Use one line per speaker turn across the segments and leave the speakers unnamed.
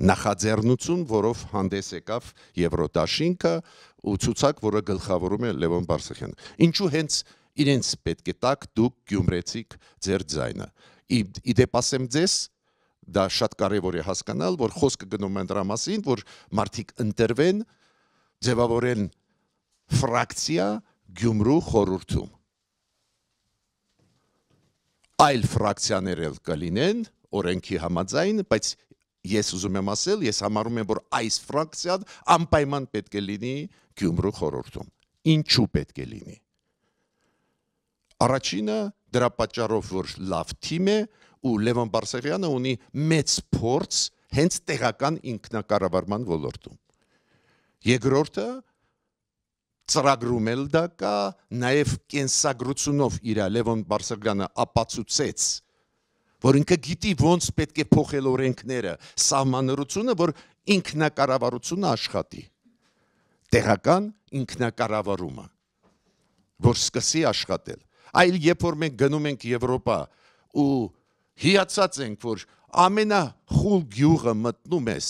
նախաձեռնություն, որով հանդես եկավ Եվրոդաշինքը ու ցուցակ, որը գլխավորում է Լևոն Բարսեղյանը։ Ինչու հենց իրենց պետք է տակ դուք գյումրեցիք ձեր ձայնը։ Իդեպ ասեմ ձեզ, դա շատ կարևոր է հասկանալ, որ խոսքը գնում է դրա մասին, որ մարդիկ ընտրվեն, ձևավորեն ֆրակցիա Գյումրու խորհրդում։ Այլ ֆրակցիաներ էլ կլինեն օրենքի համաձայն, բայց ես ուզում եմ ասել, ես համարում եմ, որ այս ֆրակցիան անպայման պետք է լինի Գյումրու խորհրդում։ Ինչու պետք է լինի։ Առաջինը դրա պատճառով, որ լավ թիմ է ու Լևոն Բարսեղյանը ունի մեծ փորձ հենց տեղական ինքնակառավարման ոլորտում։ Երկրորդը ծրագրում էլ դա կա, նաև կենսագրությունով իր Լևոն Բարսեղյանը ապացուցեց, որ ինքը գիտի ոնց պետք է փոխել օրենքները, սահմանադրությունը, որ ինքնակառավարությունը աշխատի։ Տեղական ինքնակառավարումը, որ սկսի աշխատել։ Այլ երբ որ մենք գնում ենք Եվրոպա ու հիացած ենք, որ ամենախուլ գյուղը մտնում ես,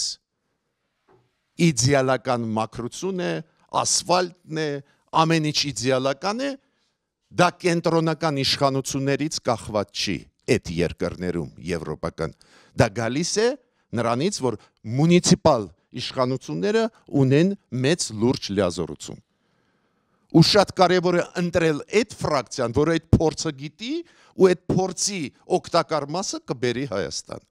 իդեալական մաքրություն է, ասֆալտն է, ամեն ինչ իդեալական է, դա կենտրոնական իշխանություններից կախված չի այդ երկրներում եվրոպական։ Դա գալիս է նրանից, որ մունիցիպալ իշխանությունները ունեն մեծ լուրջ լիազորություն։ Ու շատ կարևոր է ընտրել այդ ֆրակցիան, որը այդ փորձը գիտի ու այդ փորձի օգտակար մասը կբերի Հայաստան։